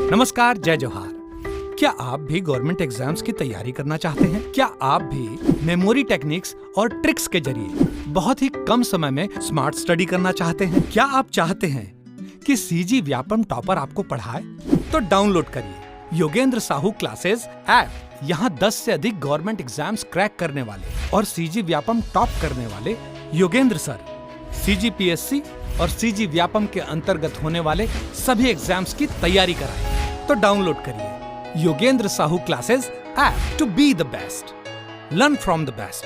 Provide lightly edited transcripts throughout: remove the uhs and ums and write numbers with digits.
नमस्कार, जय जोहार। क्या आप भी गवर्नमेंट एग्जाम्स की तैयारी करना चाहते हैं? क्या आप भी मेमोरी टेक्निक्स और ट्रिक्स के जरिए बहुत ही कम समय में स्मार्ट स्टडी करना चाहते हैं? क्या आप चाहते हैं कि सीजी व्यापम टॉपर आपको पढ़ाए? तो डाउनलोड करिए योगेंद्र साहू क्लासेस ऐप। यहाँ 10 से अधिक गवर्नमेंट एग्जाम्स क्रैक करने वाले और सीजी व्यापम टॉप करने वाले योगेंद्र सर सीजीपीएससी और सीजी व्यापम के अंतर्गत होने वाले सभी एग्जाम्स की तैयारी कराएं। तो डाउनलोड करिए Yogendra Sahu classes app to be the best, learn from the best.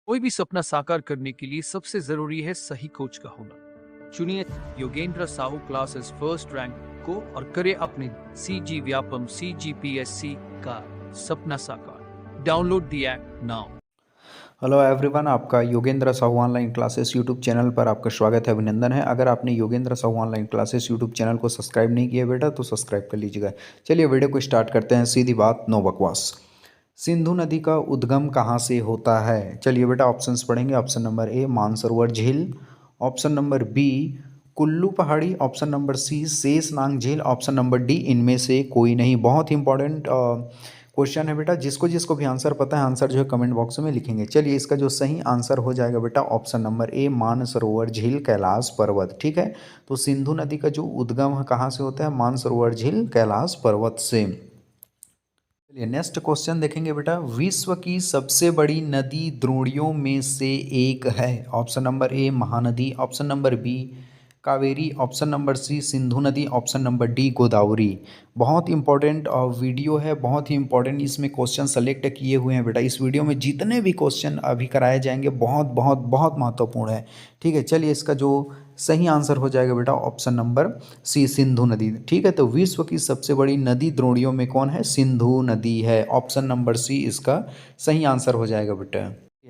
कोई भी सपना साकार करने के लिए सबसे जरूरी है सही कोच का होना। चुनिए Yogendra Sahu classes first rank को और करे अपने सीजी व्यापम सीजीपीएससी का सपना साकार। Download the app now. Hello everyone, आपका Yogendra Sahu online classes YouTube channel पर आपका स्वागत है, अभिनंदन है। अगर आपने Yogendra Sahu online classes YouTube channel को सब्सक्राइब नहीं किया बेटा तो सब्सक्राइब कर लीजिएगा। चलिए वीडियो को स्टार्ट करते हैं। सीधी बात, नो बकवास। सिंधु नदी का उद्गम कहाँ से होता है? चलिए बेटा ऑप्शंस पढ़ेंगे। ऑप्शन नंबर ए मानसरोवर झील, ऑप्शन नंबर बी कुल्लू पहाड़ी, ऑप्शन नंबर सी शेषनाग झील, ऑप्शन नंबर डी इनमें से कोई नहीं। बहुत ही इंपॉर्टेंट क्वेश्चन है बेटा। जिसको जिसको भी आंसर पता है आंसर जो है कमेंट बॉक्स में लिखेंगे। चलिए इसका जो सही आंसर हो जाएगा बेटा ऑप्शन नंबर ए मानसरोवर झील कैलाश पर्वत। ठीक है, तो सिंधु नदी का जो उद्गम है कहाँ से होता है? मानसरोवर झील कैलाश पर्वत से। चलिए नेक्स्ट क्वेश्चन देखेंगे बेटा। विश्व की सबसे बड़ी नदी द्रोणियों में से एक है। Option number A Mahanadi, option number B Kaveri, option number C Sindhu नदी, ऑप्शन नंबर डी गोदावरी। बहुत इंपॉर्टेंट वीडियो है, बहुत ही इंपॉर्टेंट इसमें क्वेश्चन सेलेक्ट किए हुए हैं बेटा। इस वीडियो में जितने भी क्वेश्चन अभी कराए जाएंगे बहुत बहुत बहुत महत्वपूर्ण है। ठीक है, चलिए इसका जो सही आंसर हो जाएगा बेटा ऑप्शन नंबर सी सिंधु नदी। ठीक है, तो विश्व की सबसे बड़ी नदी द्रोणियों में कौन है? सिंधु नदी है। ऑप्शन नंबर सी इसका सही आंसर हो जाएगा बेटा।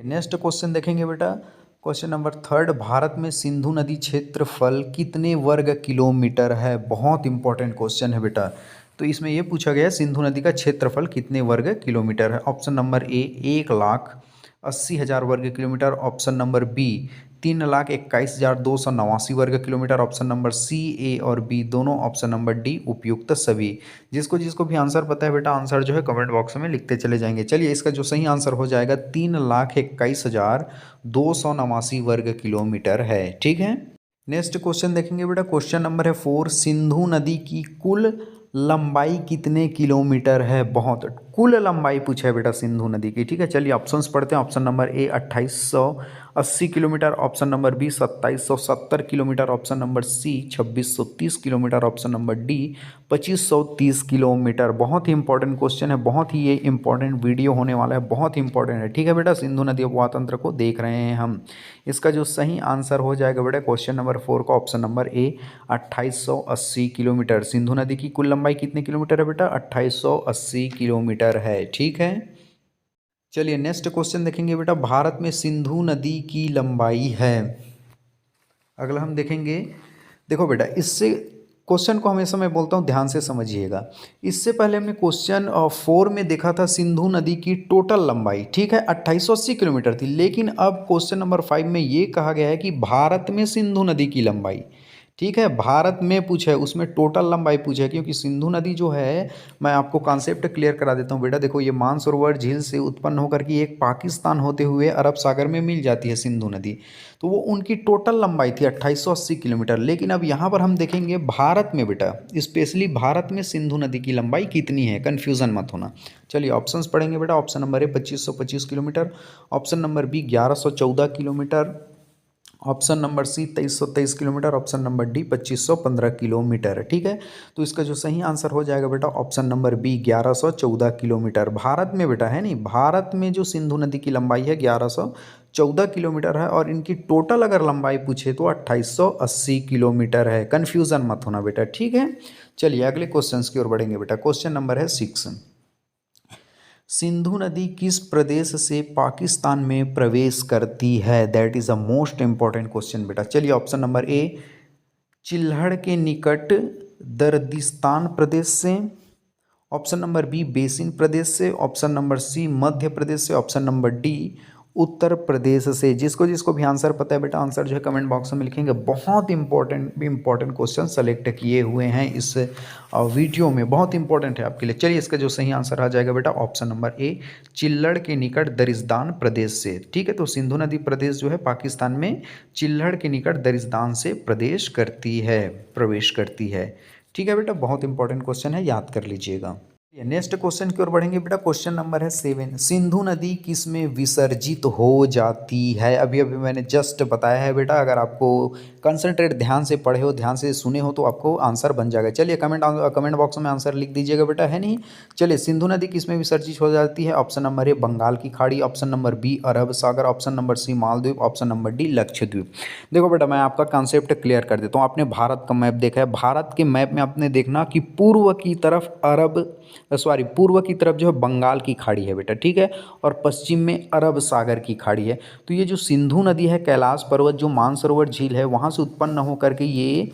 नेक्स्ट क्वेश्चन देखेंगे बेटा। क्वेश्चन नंबर थर्ड, भारत में सिंधु नदी क्षेत्रफल कितने वर्ग किलोमीटर है? बहुत इंपॉर्टेंट क्वेश्चन है बेटा। तो इसमें यह पूछा गया सिंधु नदी का क्षेत्रफल कितने वर्ग किलोमीटर है। ऑप्शन नंबर ए 1,80,000 वर्ग किलोमीटर, ऑप्शन नंबर बी 3,21,289 वर्ग kilometre, option number C A और बी दोनों, ऑप्शन नंबर डी उपयुक्त सभी। जिसको जिसको भी आंसर पता है बेटा आंसर जो है कमेंट बॉक्स में लिखते चले जाएंगे। चलिए इसका जो सही आंसर हो जाएगा 3,21,289 वर्ग किलोमीटर है। ठीक है, नेक्स्ट क्वेश्चन देखेंगे बेटा। क्वेश्चन नंबर है 4, सिंधु नदी की कुल लंबाई कितने किलोमीटर है? बहुत कुल लंबाई पूछा है बेटा सिंधु नदी की। ठीक है, चलिए ऑप्शंस पढ़ते हैं। Option number A 2880 kilometre, option number B 2770 kilometre, option number C 2630 kilometre, option number D 2530 kilometre. बहुत ही इंपॉर्टेंट क्वेश्चन है, बहुत ही ये इंपॉर्टेंट वीडियो होने वाला है, बहुत ही इंपॉर्टेंट है। ठीक है बेटा, सिंधु नदी उपवाह तंत्र को देख रहे हैं हम। इसका जो सही आंसर हो जाएगा बेटा क्वेश्चन नंबर 4 का option number A 2880 kilometre. Sindhu नदी की कुल लंबाई कितने किलोमीटर है बेटा? 2880 किलोमीटर है। ठीक है, चलिए नेक्स्ट क्वेश्चन देखेंगे बेटा। भारत में सिंधु नदी की लंबाई है, अगला हम देखेंगे। देखो बेटा, इससे क्वेश्चन को हमेशा मैं बोलता हूँ ध्यान से समझिएगा। इससे पहले हमने क्वेश्चन 4 में देखा था सिंधु नदी की टोटल लंबाई, ठीक है 2880 किलोमीटर थी। लेकिन अब क्वेश्चन नंबर 5 में ये कहा गया है कि भारत में सिंधु नदी की लंबाई, ठीक है भारत में पूछा है, उसमें टोटल लंबाई पूछा है। क्योंकि सिंधु नदी जो है, मैं आपको कॉन्सेप्ट क्लियर करा देता हूँ बेटा। देखो ये मानसरोवर झील से उत्पन्न होकर के एक पाकिस्तान होते हुए अरब सागर में मिल जाती है सिंधु नदी। तो वो उनकी टोटल लंबाई थी 2880 किलोमीटर। लेकिन अब यहाँ पर हम देखेंगे भारत में बेटा, स्पेशली भारत में सिंधु नदी की लंबाई कितनी है, कन्फ्यूज़न मत होना। चलिए ऑप्शंस पढ़ेंगे बेटा। Option number A 2525 kilometre, option number B 1114 kilometre, option number C 2323 kilometre, option number D 2515 kilometre. ठीक है, तो इसका जो सही आंसर हो जाएगा बेटा option number B 1114 kilometre. Bharat में बेटा है नहीं, भारत में जो सिंधु नदी की लंबाई है 1114 किलोमीटर है और इनकी टोटल अगर लंबाई पूछे तो 2880 किलोमीटर है। कन्फ्यूज़न मत होना बेटा। ठीक है, चलिए अगले क्वेश्चन की ओर बढ़ेंगे बेटा। क्वेश्चन नंबर है 6, सिंधु नदी किस प्रदेश से पाकिस्तान में प्रवेश करती है? That is a most important question बेटा। चलिए ऑप्शन नंबर ए चिल्हड़ के निकट दर्दिस्तान प्रदेश से, ऑप्शन नंबर बी बेसिन प्रदेश से, ऑप्शन नंबर सी मध्य प्रदेश से, option number D Uttar Pradesh से। जिसको जिसको भी आंसर पता है बेटा आंसर जो है कमेंट बॉक्स में लिखेंगे। बहुत इंपॉर्टेंट क्वेश्चन सेलेक्ट किए हुए हैं इस वीडियो में, बहुत इंपॉर्टेंट है आपके लिए। चलिए इसका जो सही आंसर आ जाएगा बेटा ऑप्शन नंबर ए, चिल्लड़ के निकट दरिस्तान प्रदेश से। ठीक है, तो सिंधु नदी प्रदेश जो है पाकिस्तान में चिल्लड़ के निकट दरिस्तान से प्रवेश करती है। ठीक है बेटा, बहुत इंपॉर्टेंट क्वेश्चन है, याद कर लीजिएगा। नेक्स्ट क्वेश्चन की ओर बढ़ेंगे बेटा। क्वेश्चन नंबर है 7, सिंधु नदी किसमें विसर्जित हो जाती है? अभी अभी मैंने जस्ट बताया है बेटा, अगर आपको कंसंट्रेट ध्यान से पढ़े हो, ध्यान से सुने हो तो आपको आंसर बन जाएगा। चलिए कमेंट बॉक्स में आंसर लिख दीजिएगा बेटा, है नहीं। चलिए, सिंधु नदी किसमें विसर्जित हो जाती है? ऑप्शन नंबर ए बंगाल की खाड़ी, ऑप्शन नंबर बी अरब सागर, option number C Maldives, option number D Lakshadweep. देखो बेटा, मैं आपका कॉन्सेप्ट क्लियर कर देता हूँ। आपने भारत का मैप देखा है, भारत के मैप में आपने देखना कि पूर्व की तरफ जो है बंगाल की खाड़ी है बेटा, ठीक है, और पश्चिम में अरब सागर की खाड़ी है। तो ये जो सिंधु नदी है, कैलाश पर्वत जो मानसरोवर झील है वहाँ से उत्पन्न होकर के ये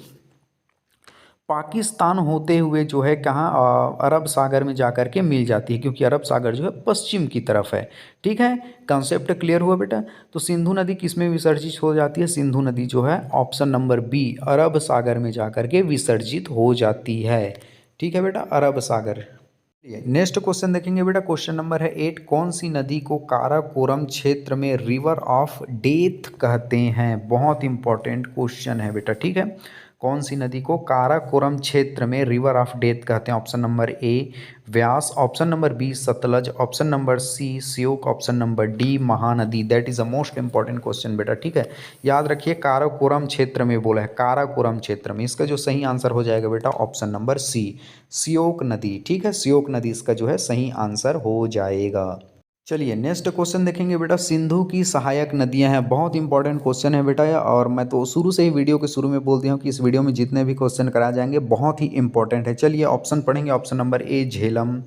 पाकिस्तान होते हुए जो है कहाँ अरब सागर में जा कर के मिल जाती है, क्योंकि अरब सागर जो है पश्चिम की तरफ है। ठीक है, कॉन्सेप्ट क्लियर हुआ बेटा। तो सिंधु नदी किस में विसर्जित हो जाती है? सिंधु नदी जो है ऑप्शन नंबर बी अरब सागर में जा कर के विसर्जित हो जाती है। ठीक है बेटा, अरब सागर। नेक्स्ट क्वेश्चन देखेंगे बेटा। क्वेश्चन नंबर है 8, कौन सी नदी को काराकोरम क्षेत्र में रिवर ऑफ डेथ कहते हैं? बहुत इंपॉर्टेंट क्वेश्चन है बेटा, ठीक है। कौन सी नदी को काराकोरम क्षेत्र में रिवर ऑफ डेथ कहते हैं? Option number A Beas, option number B Sutlej, option number C Shyok, option number D Mahanadi. That is a most important question बेटा, ठीक है। याद रखिए, काराकोरम क्षेत्र में बोला है, काराकोरम क्षेत्र में। इसका जो सही आंसर हो जाएगा बेटा ऑप्शन नंबर सी श्योक नदी। ठीक है, श्योक नदी इसका जो है सही आंसर हो जाएगा। चलिए नेक्स्ट क्वेश्चन देखेंगे बेटा। सिंधु की सहायक नदियां हैं, बहुत इंपॉर्टेंट क्वेश्चन है बेटा, और मैं तो शुरू से ही वीडियो के शुरू में बोल दिया हूँ कि इस वीडियो में जितने भी क्वेश्चन कराए जाएंगे बहुत ही इंपॉर्टेंट है। चलिए ऑप्शन पढ़ेंगे। Option number A Jhelum,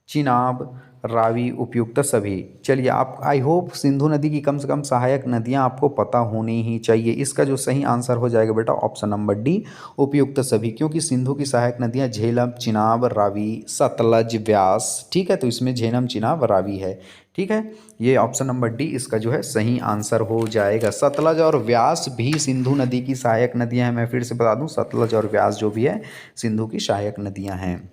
Chenab, Ravi, उपयुक्त सभी। चलिए, आप आई होप सिंधु नदी की कम से कम सहायक नदियां आपको पता होनी ही चाहिए। इसका जो सही आंसर हो जाएगा बेटा ऑप्शन नंबर डी उपयुक्त सभी, क्योंकि सिंधु की सहायक नदियां झेलम, चिनाब, रावी, सतलज, व्यास। ठीक है, तो इसमें झेलम, चिनाब, रावी है। ठीक है, ये ऑप्शन नंबर डी इसका जो है सही आंसर हो जाएगा। सतलज और व्यास भी सिंधु नदी की सहायक नदियां हैं। मैं फिर से बता दूं, सतलज और व्यास जो भी है सिंधु की सहायक नदियां हैं।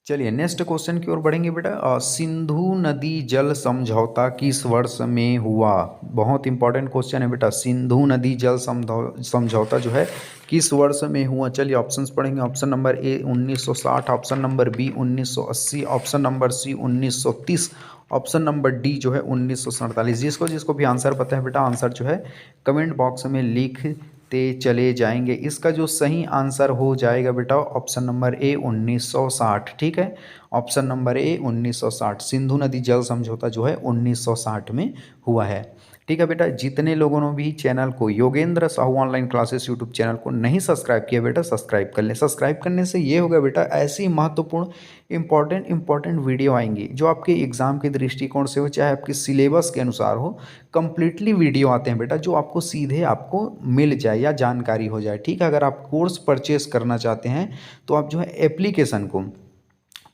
चलिए नेक्स्ट क्वेश्चन की ओर बढ़ेंगे बेटा। सिंधु नदी जल समझौता किस वर्ष में हुआ? बहुत इंपॉर्टेंट क्वेश्चन है बेटा। सिंधु नदी जल समझौता जो है किस वर्ष में हुआ? चलिए ऑप्शंस पढ़ेंगे। Option number A 1960, option number B 1980, option number C 1930, option number D जो है 1947। जिसको जिसको भी आंसर पता है बेटा आंसर जो है कमेंट बॉक्स में लिखते चले जाएंगे। इसका जो सही आंसर हो जाएगा बेटा ऑप्शन नंबर ए 1960। ठीक है, ऑप्शन नंबर ए 1960। सिंधु नदी जल समझौता जो है 1960 में हुआ है। ठीक है बेटा, जितने लोगों ने भी चैनल को Yogendra Sahu online classes YouTube channel को नहीं सब्सक्राइब किया बेटा सब्सक्राइब कर लें। सब्सक्राइब करने से ये होगा बेटा, ऐसी महत्वपूर्ण इंपॉर्टेंट वीडियो आएंगी जो आपके एग्जाम के दृष्टिकोण से हो, चाहे आपके सिलेबस के अनुसार हो, कंप्लीटली वीडियो आते हैं बेटा जो आपको सीधे आपको मिल जाए या जानकारी हो जाए। ठीक है, अगर आप कोर्स परचेस करना चाहते हैं तो आप जो है एप्लीकेशन को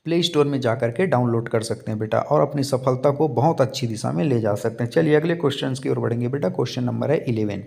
प्ले स्टोर में जा करके डाउनलोड कर सकते हैं बेटा, और अपनी सफलता को बहुत अच्छी दिशा में ले जा सकते हैं। चलिए अगले क्वेश्चन की ओर बढ़ेंगे बेटा। क्वेश्चन नंबर है 11,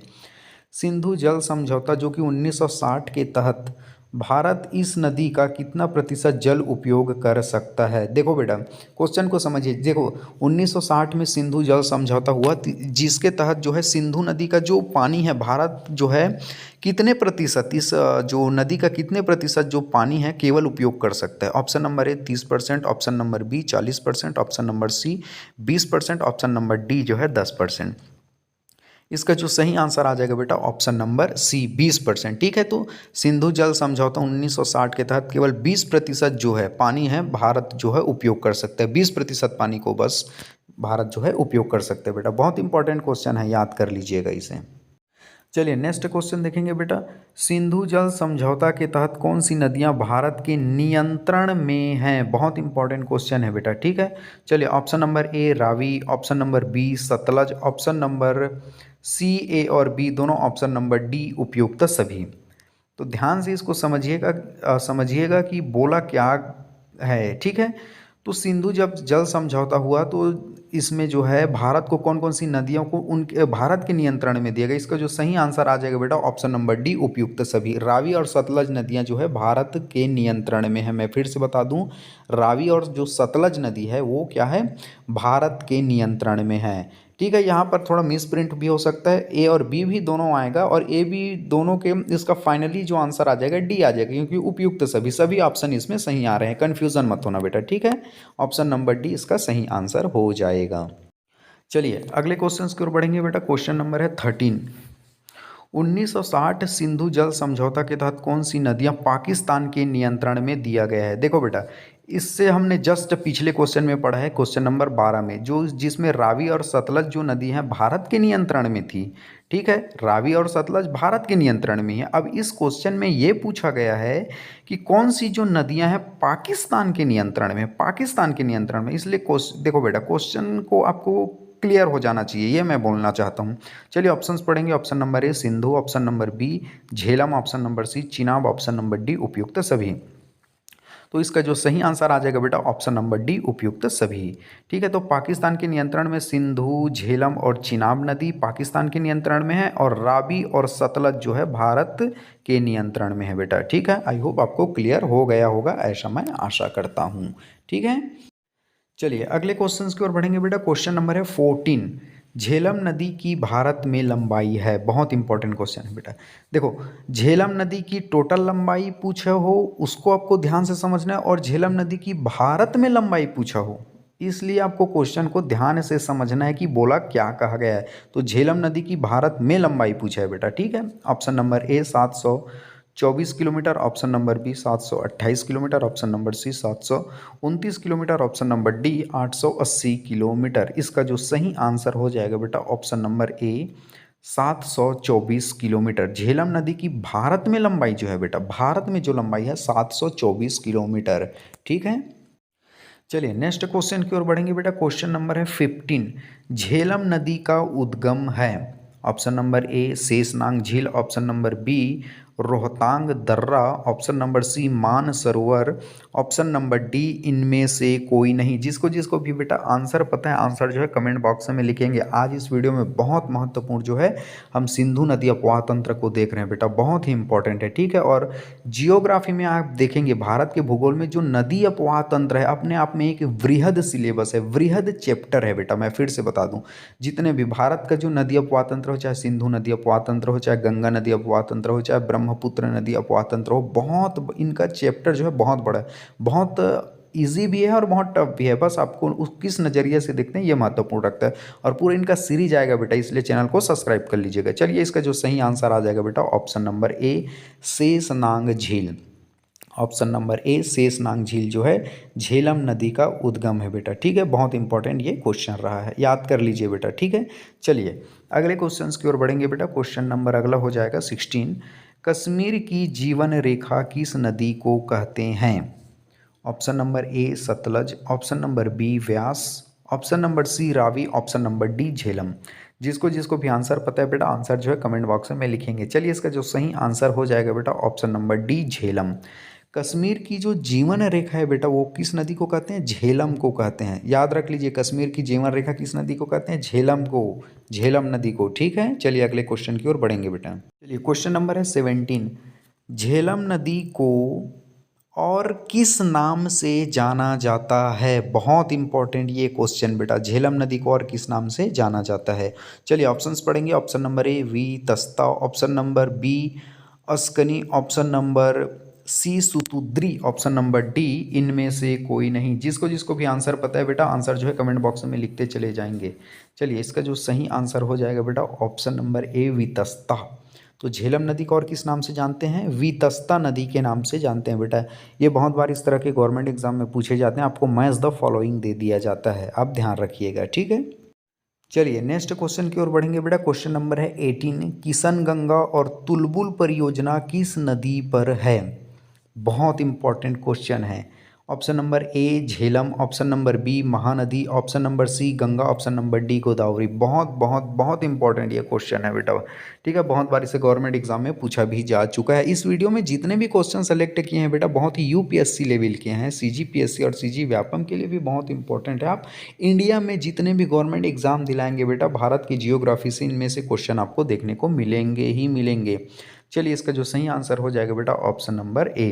सिंधु जल समझौता जो कि 1960 के तहत भारत इस नदी का कितना प्रतिशत जल उपयोग कर सकता है? देखो बेटा, क्वेश्चन को समझिए। देखो 1960 में सिंधु जल समझौता हुआ, जिसके तहत जो है सिंधु नदी का जो पानी है, भारत जो है कितने प्रतिशत, इस जो नदी का कितने प्रतिशत जो पानी है केवल उपयोग कर सकता है? Option number A 30%, option number B 40%, option number C 20%, option number D जो है 10%। इसका जो सही आंसर आ जाएगा बेटा ऑप्शन नंबर सी 20%। ठीक है, तो सिंधु जल समझौता 1960 के तहत केवल 20% जो है पानी है भारत जो है उपयोग कर सकता है। 20% पानी को बस भारत जो है उपयोग कर सकते हैं बेटा। बहुत इंपॉर्टेंट क्वेश्चन है, याद कर लीजिएगा इसे। चलिए नेक्स्ट क्वेश्चन देखेंगे बेटा। सिंधु जल समझौता के तहत कौन सी नदियां भारत के नियंत्रण में हैं? बहुत इंपॉर्टेंट क्वेश्चन है बेटा। ठीक है, चलिए option number A Ravi, option number B Sutlej, option number C A और बी दोनों, ऑप्शन नंबर डी उपयुक्त सभी। तो ध्यान से इसको समझिएगा कि बोला क्या है। ठीक है, तो सिंधु जब जल समझौता हुआ तो इसमें जो है भारत को कौन कौन सी नदियों को उनके भारत के नियंत्रण में दिया गया, इसका जो सही आंसर आ जाएगा बेटा ऑप्शन नंबर डी उपयुक्त सभी। रावी और सतलज नदियां जो है भारत के नियंत्रण में है। मैं फिर से बता दूं, रावी और जो सतलज नदी है वो क्या है, भारत के नियंत्रण में है। ठीक है, यहाँ पर थोड़ा मिस प्रिंट भी हो सकता है, ए और बी भी दोनों आएगा और ए बी दोनों के इसका फाइनली जो आंसर आ जाएगा डी आ जाएगा, क्योंकि उपयुक्त सभी ऑप्शन इसमें सही आ रहे हैं। कन्फ्यूजन मत होना बेटा, ठीक है। ऑप्शन नंबर डी इसका सही आंसर हो जाएगा। चलिए अगले क्वेश्चन की ओर बढ़ेंगे बेटा। क्वेश्चन नंबर है 13। 1960 सिंधु जल समझौता के तहत कौन सी नदियां पाकिस्तान के नियंत्रण में दिया गया है। देखो बेटा, इससे हमने जस्ट पिछले क्वेश्चन में पढ़ा है, क्वेश्चन नंबर 12 में, जो जिसमें रावी और सतलज जो नदी है भारत के नियंत्रण में थी। ठीक है, रावी और सतलज भारत के नियंत्रण में है। अब इस क्वेश्चन में ये पूछा गया है कि कौन सी जो नदियां हैं पाकिस्तान के नियंत्रण में, पाकिस्तान के नियंत्रण में, इसलिए देखो बेटा क्वेश्चन को आपको क्लियर हो जाना चाहिए, ये मैं बोलना चाहता हूँ। चलिए ऑप्शंस पढ़ेंगे। Option number A Sindhu, option number B Jhelum, option number C Chenab, option number D उपयुक्त सभी। तो इसका जो सही आंसर आ जाएगा बेटा ऑप्शन नंबर डी उपयुक्त सभी। ठीक है, तो पाकिस्तान के नियंत्रण में सिंधु, झेलम और चिनाब नदी पाकिस्तान के नियंत्रण में है और रावी और सतलज जो है भारत के नियंत्रण में है बेटा। ठीक है, आई होप आपको क्लियर हो गया होगा, ऐसा मैं आशा करता हूँ। ठीक है, चलिए अगले क्वेश्चन की ओर बढ़ेंगे बेटा। क्वेश्चन नंबर है 14। झेलम नदी की भारत में लंबाई है, बहुत इंपॉर्टेंट क्वेश्चन है बेटा। देखो, झेलम नदी की टोटल लंबाई पूछा हो उसको आपको ध्यान से समझना है, और झेलम नदी की भारत में लंबाई पूछा हो, इसलिए आपको क्वेश्चन को ध्यान से समझना है कि बोला क्या कहा गया है। तो झेलम नदी की भारत में लंबाई पूछा है बेटा। ठीक है, option number A 724 kilometre, option number B 728 kilometre, option number C 729 kilometre, option number D 880 kilometre. इसका जो सही आंसर हो जाएगा बेटा option number A 724 kilometre. Jhelum नदी की भारत में लंबाई जो है बेटा, भारत में जो लंबाई है 724 किलोमीटर। ठीक है, चलिए नेक्स्ट क्वेश्चन की ओर बढ़ेंगे बेटा। क्वेश्चन नंबर है 15। झेलम नदी का उद्गम है, ऑप्शन नंबर ए शेषनाग झील, ऑप्शन नंबर बी रोहतांग दर्रा, ऑप्शन नंबर सी मान सरोवर, ऑप्शन नंबर डी इनमें से कोई नहीं। जिसको जिसको भी बेटा आंसर पता है, आंसर जो है कमेंट बॉक्स में लिखेंगे। आज इस वीडियो में बहुत महत्वपूर्ण जो है हम सिंधु नदी अपवाह तंत्र को देख रहे हैं बेटा, बहुत ही इंपॉर्टेंट है। ठीक है, और जियोग्राफी में आप देखेंगे भारत के भूगोल में जो नदी अपवाह तंत्र है अपने आप में एक वृहद सिलेबस है, वृहद चैप्टर है बेटा। मैं फिर से बता दूं, जितने भी भारत का जो नदी अपवाह तंत्र हो, चाहे सिंधु नदी अपवाह तंत्र हो, चाहे गंगा नदी अपवाह तंत्र हो, चाहे ब्रह्मपुत्र नदी अपवाह तंत्र हो, बहुत इनका चैप्टर जो है बहुत बड़ा है, बहुत इजी भी है और बहुत टफ भी है। बस आपको उस किस नज़रिए से देखते हैं ये महत्वपूर्ण रखता है, और पूरा इनका सीरीज आएगा बेटा, इसलिए चैनल को सब्सक्राइब कर लीजिएगा। चलिए इसका जो सही आंसर आ जाएगा बेटा ऑप्शन नंबर ए शेषनाग झील। ऑप्शन नंबर ए शेषनाग झील जो है झेलम नदी का उद्गम है बेटा। ठीक है, बहुत इंपॉर्टेंट ये क्वेश्चन रहा है, याद कर लीजिए बेटा। ठीक है, चलिए अगले क्वेश्चन की ओर बढ़ेंगे बेटा। क्वेश्चन नंबर अगला हो जाएगा 16। कश्मीर की जीवन रेखा किस नदी को कहते हैं। Option number A Sutlej, option number B Beas, option number C Ravi, option number D Jhelum. जिसको जिसको भी आंसर पता है बेटा, आंसर जो है कमेंट बॉक्स में लिखेंगे। चलिए इसका जो सही आंसर हो जाएगा बेटा option number D Jhelum. Kashmir की जो जीवन रेखा है बेटा वो किस नदी को कहते हैं, झेलम को कहते हैं। याद रख लीजिए, कश्मीर की जीवन रेखा किस नदी को कहते हैं, झेलम को, झेलम नदी को। ठीक है, चलिए अगले क्वेश्चन की ओर बढ़ेंगे बेटा। चलिए क्वेश्चन नंबर है 17। झेलम नदी को और किस नाम से जाना जाता है। बहुत इंपॉर्टेंट ये क्वेश्चन बेटा, झेलम नदी को और किस नाम से जाना जाता है। चलिए ऑप्शंस पढ़ेंगे। Option number A Vitasta, option number B Askini, option number C Sutudri, option number D इनमें से कोई नहीं। जिसको जिसको भी आंसर पता है बेटा, आंसर जो है कमेंट बॉक्स में लिखते चले जाएंगे। चलिए इसका जो सही आंसर हो जाएगा बेटा ऑप्शन नंबर ए वितस्ता। तो झेलम नदी को और किस नाम से जानते हैं, वितस्ता नदी के नाम से जानते हैं बेटा। ये बहुत बार इस तरह के गवर्नमेंट एग्जाम में पूछे जाते हैं, आपको मैच द फॉलोइंग दे दिया जाता है, आप ध्यान रखिएगा। ठीक है, चलिए नेक्स्ट क्वेश्चन की ओर बढ़ेंगे बेटा। क्वेश्चन नंबर है 18। किशनगंगा और तुलबुल परियोजना किस नदी पर है। बहुत इंपॉर्टेंट क्वेश्चन है। Option number A Jhelum, option number B Mahanadi, option number C Ganga, option number D Godavari. बहुत बहुत बहुत इंपॉर्टेंट ये क्वेश्चन है बेटा, ठीक है। बहुत बार इसे गवर्नमेंट एग्जाम में पूछा भी जा चुका है। इस वीडियो में जितने भी क्वेश्चन सेलेक्ट किए हैं बेटा बहुत ही यूपीएससी लेवल के हैं, सीजीपीएससी और सीजी व्यापम के लिए भी बहुत इंपॉर्टेंट है। आप इंडिया में जितने भी गवर्नमेंट एग्जाम दिलाएंगे बेटा भारत की जियोग्राफी से इनमें से क्वेश्चन आपको देखने को मिलेंगे ही मिलेंगे। चलिए इसका जो सही आंसर हो जाएगा बेटा ऑप्शन नंबर ए,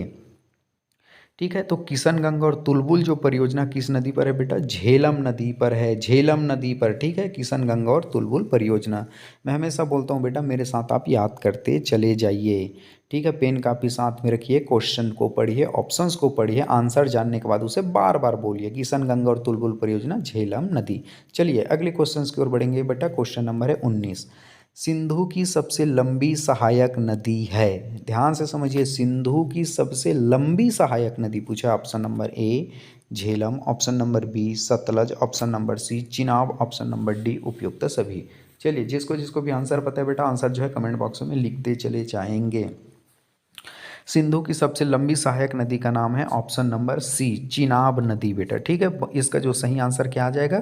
ठीक है। तो किशनगंगा और तुलबुल जो परियोजना किस नदी पर है बेटा, झेलम नदी पर है, झेलम नदी पर, ठीक है। किशनगंगा और तुलबुल परियोजना। मैं हमेशा बोलता हूँ बेटा मेरे साथ आप याद करते चले जाइए, ठीक है। पेन कापी साथ में रखिए, क्वेश्चन को पढ़िए, ऑप्शंस को पढ़िए, आंसर जानने के बाद उसे बार बार बोलिए, किशनगंगा और तुलबुल परियोजना झेलम नदी। चलिए अगले क्वेश्चन की ओर बढ़ेंगे बेटा। क्वेश्चन नंबर है 19। सिंधु की सबसे लंबी सहायक नदी है, ध्यान से समझिए, सिंधु की सबसे लंबी सहायक नदी पूछा। Option number A Jhelum, option number B Sutlej, option number C Chenab, option number D उपयुक्त सभी। चलिए जिसको जिसको भी आंसर पता है बेटा आंसर जो है कमेंट बॉक्स में लिखते चले जाएंगे। सिंधु की सबसे लंबी सहायक नदी का नाम है ऑप्शन नंबर सी चिनाब नदी बेटा, ठीक है। इसका जो सही आंसर क्या आ जाएगा,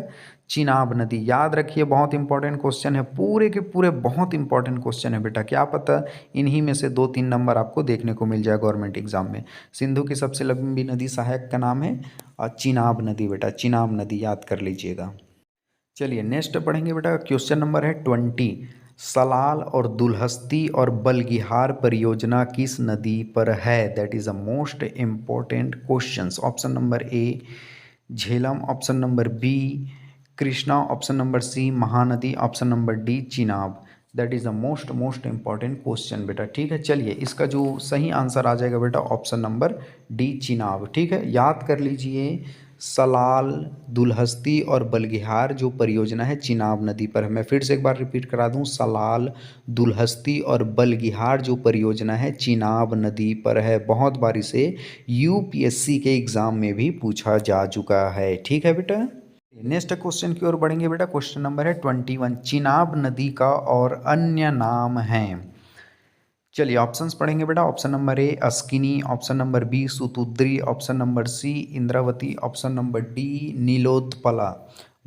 चिनाब नदी। याद रखिए बहुत इंपॉर्टेंट क्वेश्चन है, पूरे के पूरे बहुत इंपॉर्टेंट क्वेश्चन है बेटा। क्या पता इन्हीं में से 2-3 नंबर आपको देखने को मिल जाए गवर्नमेंट एग्जाम में। सिंधु की सबसे लंबी नदी सहायक का नाम है चिनाब नदी बेटा, चिनाब नदी याद कर लीजिएगा। चलिए नेक्स्ट पढ़ेंगे बेटा। क्वेश्चन नंबर है 20। सलाल और दुल्हस्ती और बलगिहार परियोजना किस नदी पर है, that is a most important question. Option number A Jhelum, option number B Krishna, option number C Mahanadi, option number D Chenab. That is the most important question बेटा, ठीक है। चलिए इसका जो सही आंसर आ जाएगा बेटा ऑप्शन नंबर डी चिनाब, ठीक है। याद कर लीजिए सलाल, दुल्हस्ती और बलगिहार जो परियोजना है चिनाब नदी पर है। मैं फिर से एक बार रिपीट करा दूं, सलाल, दुल्हस्ती और बलगिहार जो परियोजना है चिनाब नदी पर है। बहुत बार इसे यूपीएससी के एग्ज़ाम में भी पूछा जा चुका है, ठीक है बेटा। नेक्स्ट क्वेश्चन की ओर बढ़ेंगे बेटा। क्वेश्चन नंबर है 21। चिनाब नदी का और अन्य नाम हैं। चलिए ऑप्शंस पढ़ेंगे बेटा। Option number A Askini, option number B Sutudri, option number C Indravati, option number D Nilotpala.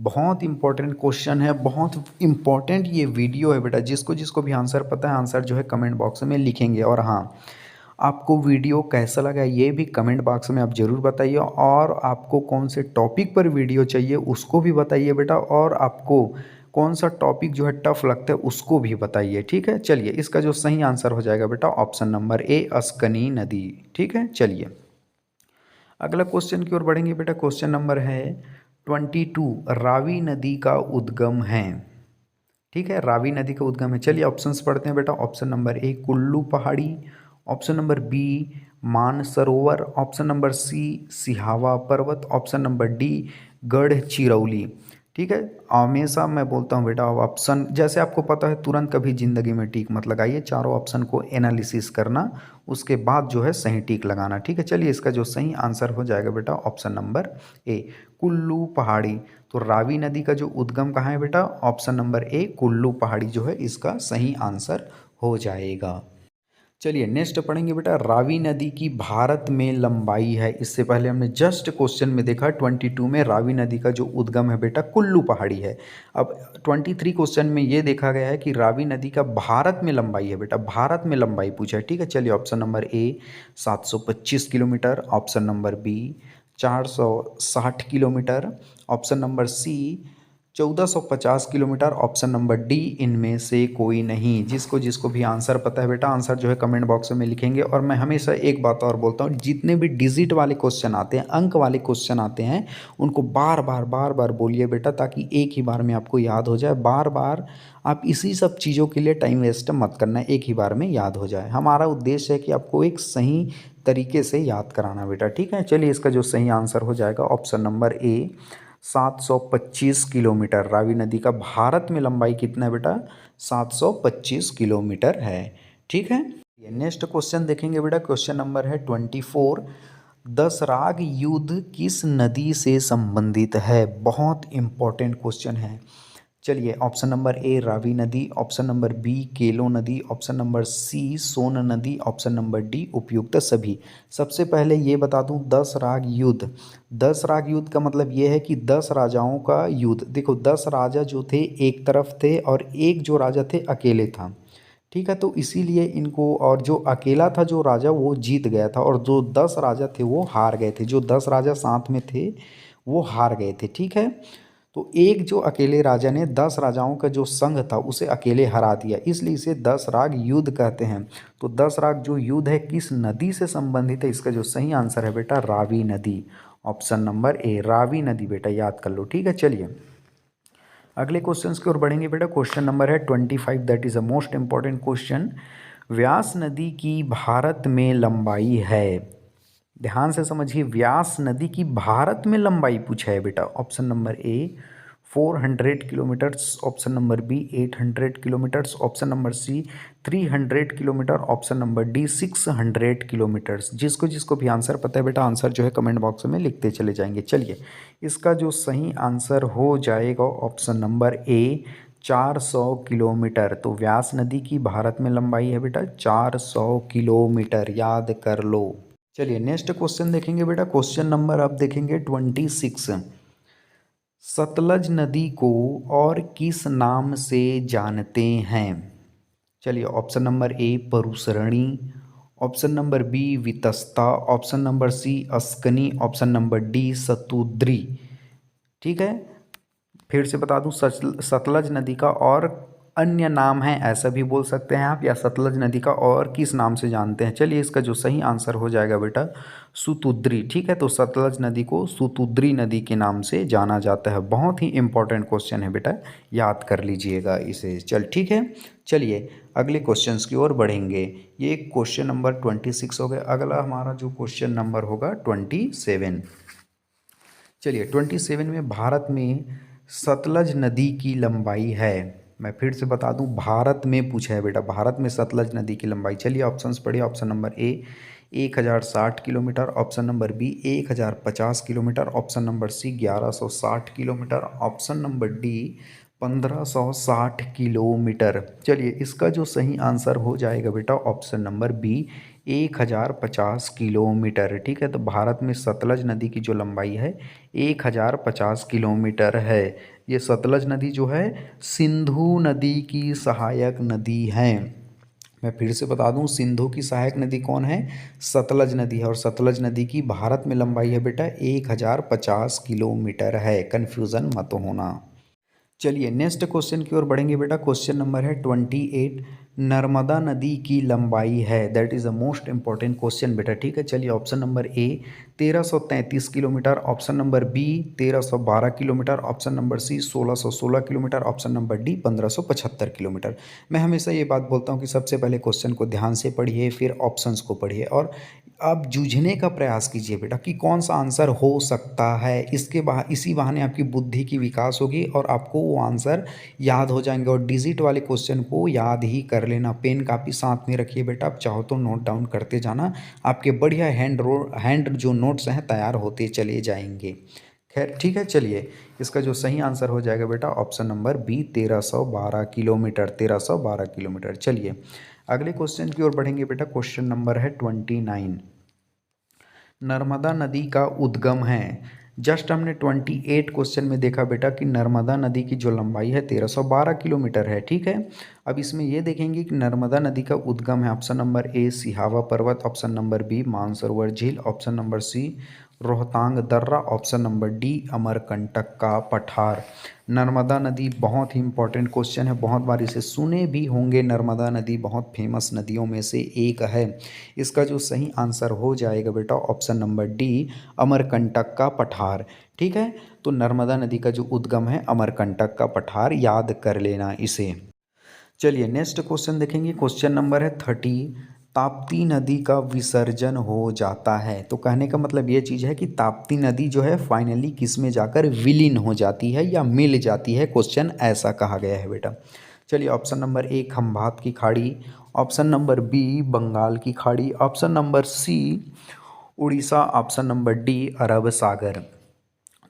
बहुत इंपॉर्टेंट क्वेश्चन है, बहुत इंपॉर्टेंट ये वीडियो है बेटा। जिसको जिसको भी आंसर पता है आंसर जो है कमेंट बॉक्स में लिखेंगे। और हाँ, आपको वीडियो कैसा लगा ये भी कमेंट बॉक्स में आप ज़रूर बताइए, और आपको कौन से टॉपिक पर वीडियो चाहिए उसको भी बताइए बेटा, और आपको कौन सा टॉपिक जो है टफ लगता है उसको भी बताइए, ठीक है। चलिए इसका जो सही आंसर हो जाएगा बेटा ऑप्शन नंबर ए अस्कनी नदी, ठीक है। चलिए अगला क्वेश्चन की ओर बढ़ेंगे बेटा। क्वेश्चन नंबर है 22। रावी नदी का उद्गम है, ठीक है। रावी नदी का उद्गम है। चलिए ऑप्शंस पढ़ते हैं बेटा। ऑप्शन नंबर ए कुल्लू पहाड़ी, option number B Mansarovar, option number C Sihawa पर्वत, ऑप्शन नंबर डी गढ़चिरौली, ठीक है। हमेशा मैं बोलता हूँ बेटा ऑप्शन जैसे आपको पता है तुरंत कभी ज़िंदगी में टिक मत लगाइए, चारों ऑप्शन को एनालिसिस करना उसके बाद जो है सही टिक लगाना, ठीक है। चलिए इसका जो सही आंसर हो जाएगा बेटा ऑप्शन नंबर ए कुल्लू पहाड़ी। तो रावी नदी का जो उद्गम कहाँ है बेटा, ऑप्शन नंबर ए कुल्लू पहाड़ी जो है इसका सही आंसर हो जाएगा। चलिए नेक्स्ट पढ़ेंगे बेटा। रावी नदी की भारत में लंबाई है, इससे पहले हमने जस्ट क्वेश्चन में देखा 22 में रावी नदी का जो उद्गम है बेटा कुल्लू पहाड़ी है। अब 23 क्वेश्चन में ये देखा गया है कि रावी नदी का भारत में लंबाई है बेटा, भारत में लंबाई पूछा है, ठीक है। चलिए option number A 725 kilometre, option number B 460 kilometre, option number C 1450 kilometre, option number D इनमें से कोई नहीं। जिसको जिसको भी आंसर पता है बेटा आंसर जो है कमेंट बॉक्स में लिखेंगे। और मैं हमेशा एक बात और बोलता हूँ, जितने भी डिजिट वाले क्वेश्चन आते हैं, अंक वाले क्वेश्चन आते हैं, उनको बार बार बोलिए बेटा, ताकि एक ही बार में आपको याद हो जाए। बार बार आप इसी सब चीज़ों के लिए टाइम वेस्ट मत करना, एक ही बार में याद हो जाए। हमारा उद्देश्य है कि आपको एक सही तरीके से याद कराना बेटा, ठीक है। चलिए इसका जो सही आंसर हो जाएगा option number A 725 kilometre. Ravi नदी का भारत में लंबाई कितना है बेटा, 725 किलोमीटर है, ठीक है। नेक्स्ट क्वेश्चन देखेंगे बेटा। क्वेश्चन नंबर है 24। दसराग युद्ध किस नदी से संबंधित है, बहुत इंपॉर्टेंट क्वेश्चन है। चलिए, ऑप्शन नंबर ए रावी नदी, ऑप्शन नंबर बी केलो नदी, ऑप्शन नंबर सी सोन नदी, ऑप्शन नंबर डी उपयुक्त सभी। सबसे पहले ये बता दूं, 10 राग युद्ध, 10 राग युद्ध का मतलब ये है कि 10 राजाओं का युद्ध। देखो 10 राजा जो थे एक तरफ थे और एक जो राजा थे अकेले था, ठीक है। तो इसीलिए इनको, और जो अकेला था जो राजा वो जीत गया था और जो 10 राजा थे वो हार गए थे, जो 10 राजा साथ में थे वो हार गए थे, ठीक है। तो एक जो अकेले राजा ने 10 राजाओं का जो संघ था उसे अकेले हरा दिया, इसलिए इसे 10 राग युद्ध कहते हैं। तो 10 राग जो युद्ध है किस नदी से संबंधित है, इसका जो सही आंसर है बेटा रावी नदी, ऑप्शन नंबर ए रावी नदी, बेटा याद कर लो, ठीक है। चलिए अगले क्वेश्चंस की ओर बढ़ेंगे बेटा। क्वेश्चन नंबर है 25, that is a most important question. Vyas नदी की भारत में लंबाई है, ध्यान से समझिए, व्यास नदी की भारत में लंबाई पूछा है बेटा। Option number A 400 kilometres, option number B 800 kilometres, option number C 300 kilometre, option number D 600 kilometres. जिसको जिसको भी आंसर पता है बेटा आंसर जो है कमेंट बॉक्स में लिखते चले जाएंगे। चलिए इसका जो सही आंसर हो जाएगा ऑप्शन नंबर ए 400 किलोमीटर। तो व्यास नदी की भारत में लंबाई है बेटा 400 किलोमीटर, याद कर लो। चलिए नेक्स्ट क्वेश्चन देखेंगे बेटा। क्वेश्चन नंबर अब देखेंगे 26। सतलज नदी को और किस नाम से जानते हैं? चलिए option number A Parusarni, option number B Vitasta, option number C Askini, option number D Sutudri. ठीक है, फिर से बता दूं, सतलज नदी का और अन्य नाम है ऐसा भी बोल सकते हैं आप, या सतलज नदी का और किस नाम से जानते हैं। चलिए इसका जो सही आंसर हो जाएगा बेटा सुतुद्री। ठीक है, तो सतलज नदी को सुतुद्री नदी के नाम से जाना जाता है। बहुत ही इंपॉर्टेंट क्वेश्चन है बेटा, याद कर लीजिएगा इसे। चल ठीक है, चलिए अगले क्वेश्चंस की ओर बढ़ेंगे। ये क्वेश्चन नंबर 26 हो गया। अगला हमारा जो क्वेश्चन नंबर होगा 27। चलिए 27 में भारत में सतलज नदी की लंबाई है, मैं फिर से बता दूं भारत में पूछा है बेटा, भारत में सतलज नदी की लंबाई। चलिए ऑप्शंस पढ़िए। Option number A 1060 kilometre, option number B 1050 kilometre, option number C 1160 kilometre, option number D 1560 kilometre. चलिए इसका जो सही आंसर हो जाएगा बेटा ऑप्शन नंबर बी 1050 किलोमीटर। ठीक है, तो भारत में सतलज नदी की जो लंबाई है 1050 किलोमीटर है। ये सतलज नदी जो है सिंधु नदी की सहायक नदी है। मैं फिर से बता दूं, सिंधु की सहायक नदी कौन है? सतलज नदी है। और सतलज नदी की भारत में लंबाई है बेटा 1050 किलोमीटर है, कन्फ्यूज़न मत होना। चलिए नेक्स्ट क्वेश्चन की ओर बढ़ेंगे बेटा। क्वेश्चन नंबर है 28। नर्मदा नदी की लंबाई है, that is a most important question बेटा। ठीक है, चलिए option number A 1333 kilometre, option number B 1312 kilometre, option number C 1616 kilometre, option number D 1575 kilometre. मैं हमेशा ये बात बोलता हूँ कि सबसे पहले क्वेश्चन को ध्यान से पढ़िए, फिर ऑप्शंस को पढ़िए और आप जूझने का प्रयास कीजिए बेटा कि कौन सा आंसर हो सकता है। इसी बहाने आपकी बुद्धि की विकास होगी और आपको वो आंसर याद हो जाएंगे। और डिजिट वाले क्वेश्चन को याद ही कर लेना, पेन कापी साथ में रखिए बेटा, आप चाहो तो नोट डाउन करते जाना, आपके बढ़िया हैंड जो नोट्स हैं तैयार होते चले जाएंगे। खैर ठीक है, चलिए इसका जो सही आंसर हो जाएगा बेटा option number B 1312 kilometre, 1312 kilometre. चलिए अगले क्वेश्चन की ओर बढ़ेंगे बेटा। क्वेश्चन नंबर है 29। नर्मदा नदी का उद्गम है, जस्ट हमने 28 क्वेश्चन में देखा बेटा कि नर्मदा नदी की जो लंबाई है 1312 किलोमीटर है। ठीक है, अब इसमें ये देखेंगे कि नर्मदा नदी का उद्गम है। ऑप्शन नंबर ए सिहावा पर्वत, ऑप्शन नंबर बी मानसरोवर झील, ऑप्शन नंबर सी रोहतांग दर्रा, ऑप्शन नंबर डी अमरकंटक का पठार। नर्मदा नदी बहुत ही इंपॉर्टेंट क्वेश्चन है, बहुत बार इसे सुने भी होंगे। नर्मदा नदी बहुत फेमस नदियों में से एक है। इसका जो सही आंसर हो जाएगा बेटा ऑप्शन नंबर डी अमरकंटक का पठार। ठीक है, तो नर्मदा नदी का जो उद्गम है अमरकंटक का पठार, याद कर लेना इसे। चलिए नेक्स्ट क्वेश्चन देखेंगे। क्वेश्चन नंबर है 30। ताप्ती नदी का विसर्जन हो जाता है, तो कहने का मतलब ये चीज़ है कि ताप्ती नदी जो है फाइनली किस में जाकर विलीन हो जाती है या मिल जाती है, क्वेश्चन ऐसा कहा गया है बेटा। चलिए ऑप्शन नंबर ए खंभात की खाड़ी, ऑप्शन नंबर बी बंगाल की खाड़ी, option number C Orissa, option number D अरब सागर।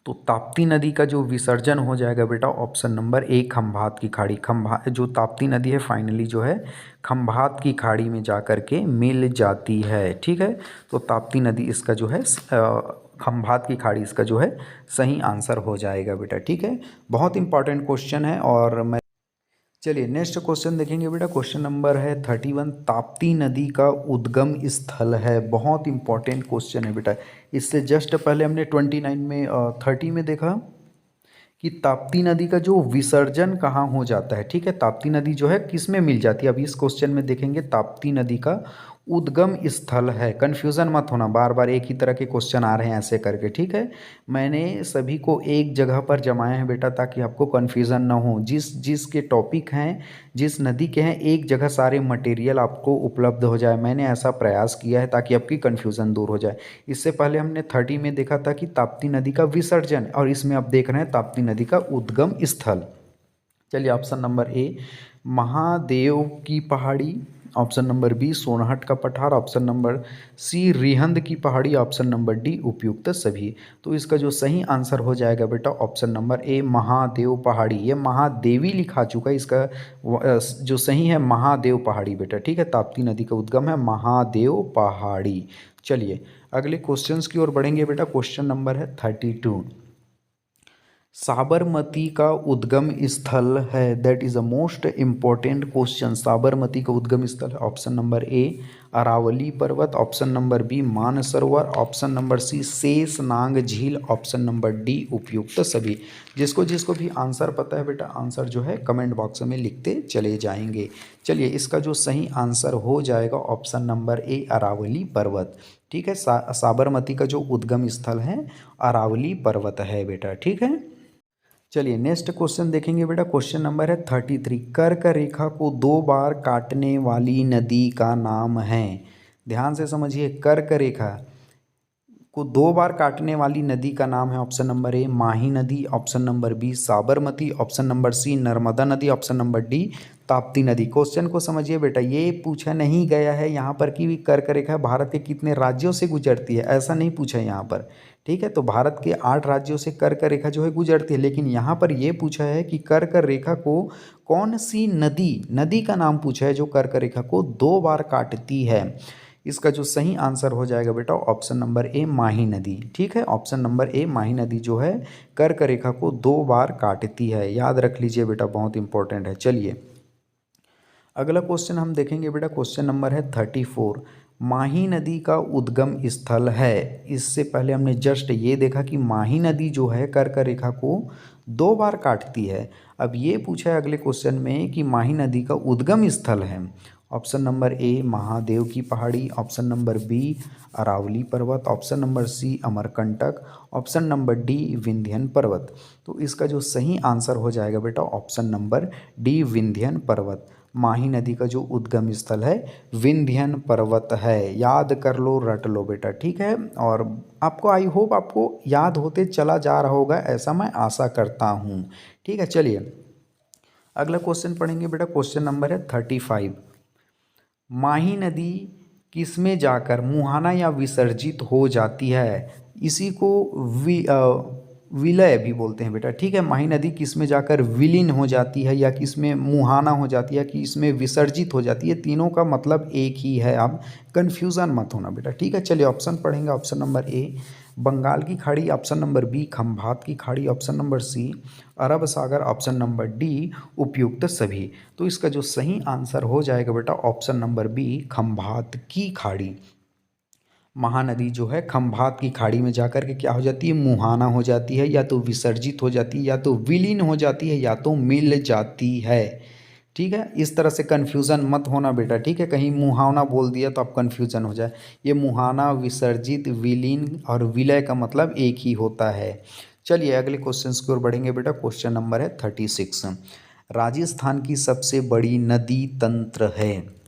तो ताप्ती नदी का जो विसर्जन हो जाएगा बेटा ऑप्शन नंबर ए खंभात की खाड़ी। जो ताप्ती नदी है फाइनली जो है खंभात की खाड़ी में जा कर के मिल जाती है। ठीक है, तो ताप्ती नदी इसका जो है खंभात की खाड़ी इसका जो है सही आंसर हो जाएगा बेटा। ठीक है, बहुत इंपॉर्टेंट क्वेश्चन है। और मैं चलिए नेक्स्ट क्वेश्चन देखेंगे बेटा। क्वेश्चन नंबर है 31। ताप्ती नदी का उद्गम स्थल है। बहुत इंपॉर्टेंट क्वेश्चन है बेटा। इससे जस्ट पहले हमने 29 में 30 में देखा कि ताप्ती नदी का जो विसर्जन कहाँ हो जाता है। ठीक है, ताप्ती नदी जो है किस में मिल जाती है। अब इस क्वेश्चन में देखेंगे ताप्ती नदी का उद्गम स्थल है। कन्फ्यूज़न मत होना, बार बार एक ही तरह के क्वेश्चन आ रहे हैं ऐसे करके। ठीक है, मैंने सभी को एक जगह पर जमाए हैं बेटा ताकि आपको कन्फ्यूज़न ना हो। जिस के टॉपिक हैं, जिस नदी के हैं, एक जगह सारे मटेरियल आपको उपलब्ध हो जाए। मैंने ऐसा प्रयास किया है ताकि आपकी कन्फ्यूज़न दूर हो जाए। इससे पहले हमने 30 में देखा था कि ताप्ती नदी का विसर्जन, और इसमें आप देख रहे हैं ताप्ती नदी का उद्गम स्थल। चलिए ऑप्शन नंबर ए महादेव की पहाड़ी, ऑप्शन नंबर बी सोनहट का पठार, ऑप्शन नंबर सी रिहंद की पहाड़ी, ऑप्शन नंबर डी उपयुक्त सभी। तो इसका जो सही आंसर हो जाएगा बेटा ऑप्शन नंबर ए महादेव पहाड़ी। ये महादेवी लिखा चुका है, इसका जो सही है महादेव पहाड़ी बेटा। ठीक है, ताप्ती नदी का उद्गम है महादेव पहाड़ी। चलिए अगले क्वेश्चंस की ओर बढ़ेंगे बेटा। क्वेश्चन नंबर है 32। साबरमती का उद्गम स्थल है। That is a most important question. Sabarmati का उद्गम स्थल है। ऑप्शन नंबर ए अरावली पर्वत, option number B Mansarovar, option number C Sheshnag झील, ऑप्शन नंबर डी उपयुक्त सभी। जिसको जिसको भी आंसर पता है बेटा, आंसर जो है कमेंट बॉक्स में लिखते चले जाएंगे। चलिए इसका जो सही आंसर हो जाएगा ऑप्शन नंबर ए अरावली पर्वत। ठीक है, साबरमती का जो उद्गम स्थल है अरावली पर्वत है बेटा। ठीक है, चलिए नेक्स्ट क्वेश्चन देखेंगे बेटा। क्वेश्चन नंबर है 33। कर्क रेखा को 2 बार काटने वाली नदी का नाम है। ध्यान से समझिए, कर्क रेखा को 2 बार काटने वाली नदी का नाम है। ऑप्शन नंबर ए माही नदी, option number B Sabarmati, option number C Narmada नदी, ऑप्शन नंबर डी ताप्ती नदी। क्वेश्चन को समझिए बेटा, ये पूछा नहीं गया है यहाँ पर कि कर्क रेखा भारत के कितने राज्यों से गुजरती है, ऐसा नहीं पूछा है यहाँ पर। ठीक है, तो भारत के 8 राज्यों से कर्क रेखा जो है गुजरती है, लेकिन यहाँ पर ये पूछा है कि कर्क रेखा को कौन सी नदी का नाम पूछा है जो कर्क रेखा को 2 बार काटती है। इसका जो सही आंसर हो जाएगा बेटा ऑप्शन नंबर ए माही नदी। ठीक है, ऑप्शन नंबर ए माही नदी जो है कर्क रेखा को 2 बार काटती है। याद रख लीजिए बेटा, बहुत इंपॉर्टेंट है। चलिए अगला क्वेश्चन हम देखेंगे बेटा। क्वेश्चन नंबर है 34। माही नदी का उद्गम स्थल है। इससे पहले हमने जस्ट ये देखा कि माही नदी जो है कर्क रेखा को 2 बार काटती है। अब ये पूछा है अगले क्वेश्चन में कि माही नदी का उद्गम स्थल है। ऑप्शन नंबर ए महादेव की पहाड़ी, ऑप्शन नंबर बी अरावली पर्वत, option number C Amarkantak, option number D Vindhyan पर्वत। तो इसका जो सही आंसर हो जाएगा बेटा ऑप्शन नंबर डी विंध्यन पर्वत। माही नदी का जो उद्गम स्थल है विंध्यन पर्वत है। याद कर लो, रट लो बेटा। ठीक है, और आपको आई होप आपको याद होते चला जा रहा होगा, ऐसा मैं आशा करता हूँ। ठीक है, चलिए अगला क्वेश्चन पढ़ेंगे बेटा। क्वेश्चन नंबर है 35। माही नदी किसमें जाकर मुहाना या विसर्जित हो जाती है। इसी को विलय भी बोलते हैं बेटा। ठीक है, माही नदी किसमें जाकर विलीन हो जाती है, या किसमें मुहाना हो जाती है, कि इसमें विसर्जित हो जाती है। तीनों का मतलब एक ही है, आप कन्फ्यूज़न मत होना बेटा। ठीक है, चलिए ऑप्शन पढ़ेंगे। ऑप्शन नंबर ए बंगाल की खाड़ी, ऑप्शन नंबर बी खंभात की खाड़ी, ऑप्शन नंबर सी अरब सागर, ऑप्शन नंबर डी उपयुक्त सभी। तो इसका जो सही आंसर हो जाएगा बेटा ऑप्शन नंबर बी खंभात की खाड़ी। महानदी जो है खंभात की खाड़ी में जाकर के क्या हो जाती है, मुहाना हो जाती है, या तो विसर्जित हो जाती है, या तो विलीन हो जाती है, या तो मिल जाती है। ठीक है, इस तरह से कन्फ्यूज़न मत होना बेटा। ठीक है, कहीं मुहाना बोल दिया तो आप कन्फ्यूज़न हो जाए। ये मुहाना, विसर्जित, विलीन और विलय का मतलब एक ही होता है। चलिए अगले क्वेश्चन की ओर बढ़ेंगे बेटा। क्वेश्चन नंबर है 36। राजस्थान की सबसे बड़ी नदी तंत्र है।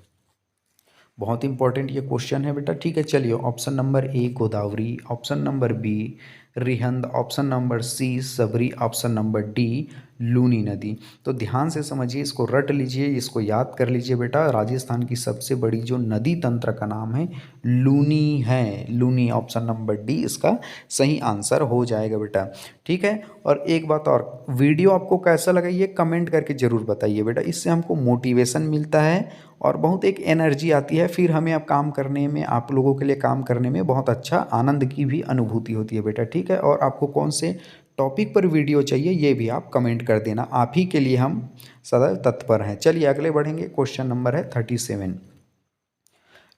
बहुत इंपॉर्टेंट ये क्वेश्चन है बेटा। ठीक है, चलिए option number A Godavari, option number B Rihand, option number C Sabari, option number D Luni नदी। तो ध्यान से समझिए, इसको रट लीजिए, इसको याद कर लीजिए बेटा। राजस्थान की सबसे बड़ी जो नदी तंत्र का नाम है लूनी है। लूनी, ऑप्शन नंबर डी इसका सही आंसर हो जाएगा बेटा। ठीक है, और एक बात और, वीडियो आपको कैसा लगा ये कमेंट करके ज़रूर बताइए बेटा। इससे हमको मोटिवेशन मिलता है और बहुत एक एनर्जी आती है, फिर हमें अब काम करने में, आप लोगों के लिए काम करने में बहुत अच्छा आनंद की भी अनुभूति होती है बेटा। ठीक है, और आपको कौन से टॉपिक पर वीडियो चाहिए ये भी आप कमेंट कर देना, आप ही के लिए हम सदैव तत्पर हैं। चलिए अगले बढ़ेंगे। क्वेश्चन नंबर है 37।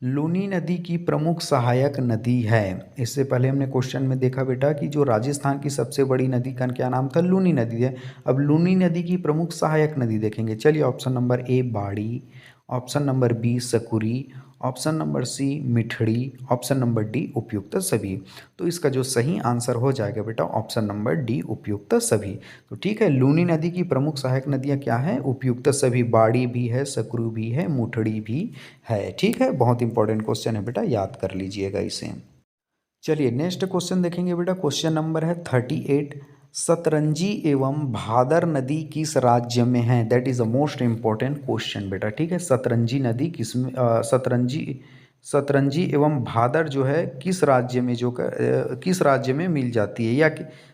लूनी नदी की प्रमुख सहायक नदी है। इससे पहले हमने क्वेश्चन में देखा बेटा कि जो राजस्थान की सबसे बड़ी नदी का क्या नाम था, लूनी नदी है। अब लूनी नदी की प्रमुख सहायक नदी देखेंगे। चलिए, option number A Badi, option number B Sakuri, option number C Mithdi, option number D उपयुक्त सभी। तो इसका जो सही आंसर हो जाएगा बेटा ऑप्शन नंबर डी उपयुक्त सभी। तो ठीक है, लूनी नदी की प्रमुख सहायक नदियाँ क्या हैं, उपयुक्त सभी। बाड़ी भी है, सकरू भी है, मुठड़ी भी है। ठीक है, बहुत इंपॉर्टेंट क्वेश्चन है बेटा, याद कर लीजिएगा इसे। चलिए नेक्स्ट क्वेश्चन देखेंगे बेटा। क्वेश्चन नंबर है 38। सतरंजी एवं भादर नदी किस राज्य में है? That is a most important question बेटा। ठीक है, सतरंजी नदी किस में सतरंजी एवं भादर जो है किस राज्य में किस राज्य में मिल जाती है, या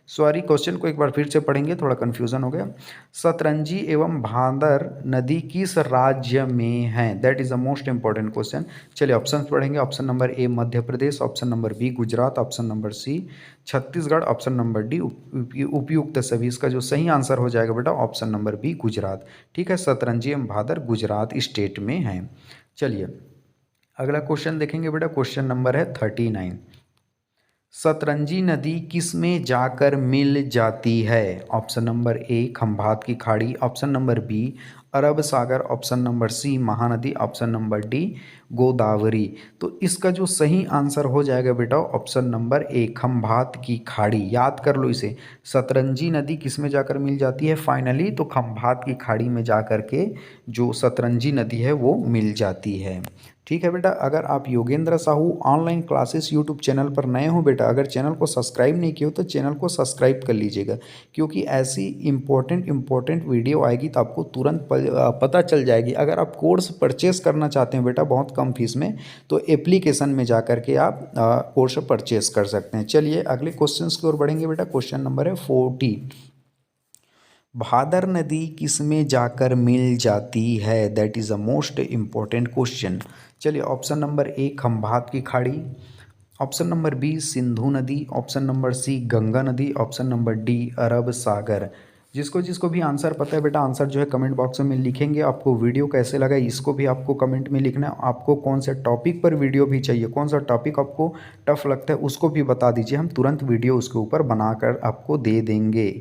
सॉरी, क्वेश्चन को एक बार फिर से पढ़ेंगे, थोड़ा कन्फ्यूज़न हो गया। सतरंजी एवं भादर नदी किस राज्य में है? That is a most important question. चलिए ऑप्शन पढ़ेंगे। Option number A Madhya Pradesh, option number B Gujarat, option number C Chhattisgarh, option number D उपयुक्त सभी। इसका जो सही आंसर हो जाएगा बेटा ऑप्शन नंबर बी गुजरात। ठीक है, सतरंजी एवं भादर गुजरात स्टेट में है। चलिए अगला क्वेश्चन देखेंगे बेटा। क्वेश्चन नंबर है 39। सतरंजी नदी किस में जाकर मिल जाती है? ऑप्शन नंबर ए खंभात की खाड़ी, ऑप्शन नंबर बी अरब सागर, option number C Mahanadi, option number D Godavari. तो इसका जो सही आंसर हो जाएगा बेटा ऑप्शन नंबर ए खंभात की खाड़ी। याद कर लो इसे। सतरंजी नदी किस में जाकर मिल जाती है फाइनली? तो खंभात की खाड़ी में जाकर के जो सतरंजी नदी है वो मिल जाती है। ठीक है बेटा, अगर आप Yogendra Sahu online classes YouTube channel पर नए हो बेटा, अगर चैनल को सब्सक्राइब नहीं किया हो तो चैनल को सब्सक्राइब कर लीजिएगा, क्योंकि ऐसी इम्पोर्टेंट वीडियो आएगी तो आपको तुरंत पता चल जाएगी। अगर आप कोर्स परचेस करना चाहते हैं बेटा बहुत कम फीस में, तो एप्लीकेशन में जा कर के आप कोर्स परचेस कर सकते हैं। चलिए अगले क्वेश्चन की ओर बढ़ेंगे बेटा। क्वेश्चन नंबर है 40। भादर नदी किस में जाकर मिल जाती है? That is a most important question. चलिए ऑप्शन नंबर ए खंभात की खाड़ी, ऑप्शन नंबर बी सिंधु नदी, ऑप्शन नंबर सी गंगा नदी, ऑप्शन नंबर डी अरब सागर। जिसको भी आंसर पता है बेटा, आंसर जो है कमेंट बॉक्स में लिखेंगे। आपको वीडियो कैसे लगा इसको भी आपको कमेंट में लिखना है। आपको कौन से टॉपिक पर वीडियो भी चाहिए, कौन सा टॉपिक आपको टफ लगता है उसको भी बता दीजिए, हम तुरंत वीडियो उसके ऊपर बनाकर आपको दे देंगे।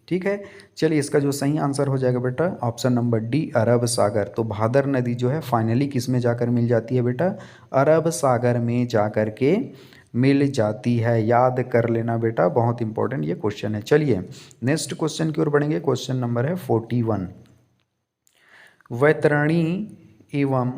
ठीक है, चलिए इसका जो सही आंसर हो जाएगा बेटा ऑप्शन नंबर डी अरब सागर। तो भादर नदी जो है फाइनली किस में जाकर मिल जाती है बेटा? अरब सागर में जाकर के मिल जाती है। याद कर लेना बेटा, बहुत इंपॉर्टेंट ये क्वेश्चन है। चलिए नेक्स्ट क्वेश्चन की ओर बढ़ेंगे। क्वेश्चन नंबर है 41। वैतरणी एवं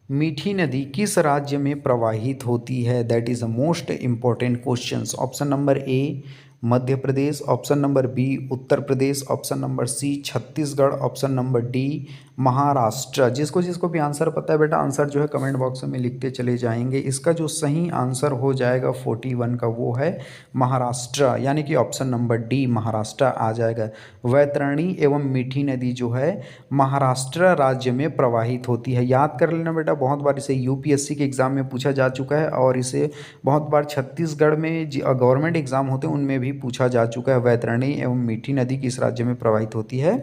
मीठी नदी किस राज्य में प्रवाहित होती है? That is a most important question. Option number A Madhya Pradesh, option number B Uttar Pradesh, option number C Chhattisgarh, option number D Maharashtra. जिसको भी आंसर पता है बेटा, आंसर जो है कमेंट बॉक्स में लिखते चले जाएंगे। इसका जो सही आंसर हो जाएगा 41 का वो है महाराष्ट्र, यानी कि ऑप्शन नंबर डी महाराष्ट्र आ जाएगा। वैतरणी एवं मीठी नदी जो है महाराष्ट्र राज्य में प्रवाहित होती है। याद कर लेना बेटा, बहुत बार इसे यूपीएससी के एग्ज़ाम में पूछा जा चुका है और इसे बहुत बार छत्तीसगढ़ में गवर्नमेंट एग्ज़ाम होते हैं उनमें भी पूछा जा चुका है। वैतरणी एवं मीठी नदी किस राज्य में प्रवाहित होती है?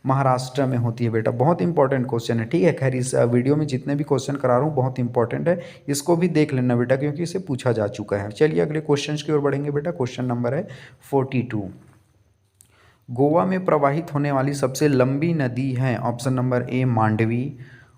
महाराष्ट्र में होती है बेटा। बहुत इंपॉर्टेंट क्वेश्चन है। ठीक है, खैर इस वीडियो में जितने भी क्वेश्चन करा रहा हूँ बहुत इंपॉर्टेंट है, इसको भी देख लेना बेटा क्योंकि इसे पूछा जा चुका है। चलिए अगले क्वेश्चन की ओर बढ़ेंगे बेटा। क्वेश्चन नंबर है 42। गोवा में प्रवाहित होने वाली सबसे लंबी नदी है? Option number A Mandovi,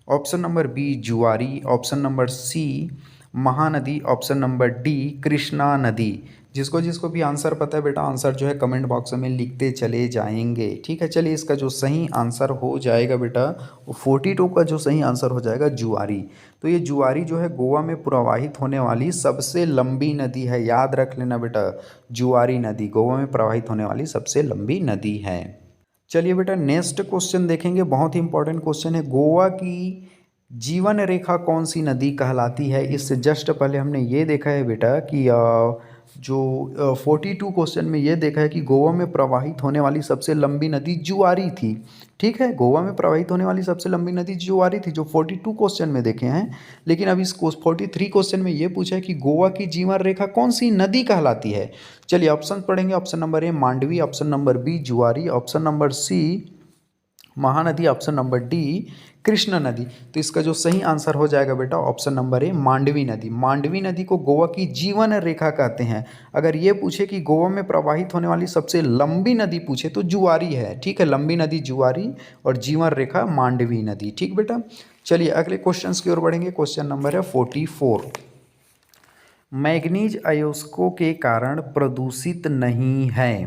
option number B Zuari, option number C Mahanadi, option number D Krishna नदी। जिसको जिसको भी आंसर पता है बेटा आंसर जो है कमेंट बॉक्स में लिखते चले जाएंगे। ठीक है, चलिए इसका जो सही आंसर हो जाएगा बेटा वो 42 का जो सही आंसर हो जाएगा जुआरी। तो ये जुआरी जो है गोवा में प्रवाहित होने वाली सबसे लंबी नदी है, याद रख लेना बेटा, जुआरी नदी गोवा में प्रवाहित होने वाली सबसे लंबी नदी है। चलिए बेटा नेक्स्ट क्वेश्चन देखेंगे, बहुत ही इंपॉर्टेंट क्वेश्चन है। गोवा की जीवन रेखा कौन सी नदी कहलाती है? इससे जस्ट पहले हमने ये देखा है बेटा कि जो 42 क्वेश्चन में ये देखा है कि गोवा में प्रवाहित होने वाली सबसे लंबी नदी जुआरी थी। ठीक है, गोवा में प्रवाहित होने वाली सबसे लंबी नदी जुआरी थी, जो 42 क्वेश्चन में देखे हैं। लेकिन अब इस 43 क्वेश्चन में ये पूछा है कि गोवा की जीवन रेखा कौन सी नदी कहलाती है। चलिए ऑप्शन पढ़ेंगे। Option number A Mandovi, option number B Zuari, option number C Mahanadi, option number D Krishna नदी। तो इसका जो सही आंसर हो जाएगा बेटा ऑप्शन नंबर ए मांडवी नदी। मांडवी नदी को गोवा की जीवन रेखा कहते हैं। अगर ये पूछे कि गोवा में प्रवाहित होने वाली सबसे लंबी नदी पूछे तो जुआरी है। ठीक है, लंबी नदी जुआरी और जीवन रेखा मांडवी नदी। ठीक बेटा, चलिए अगले क्वेश्चन की ओर बढ़ेंगे। क्वेश्चन नंबर है 44। मैग्नीज अयस्कों के कारण प्रदूषित नहीं है,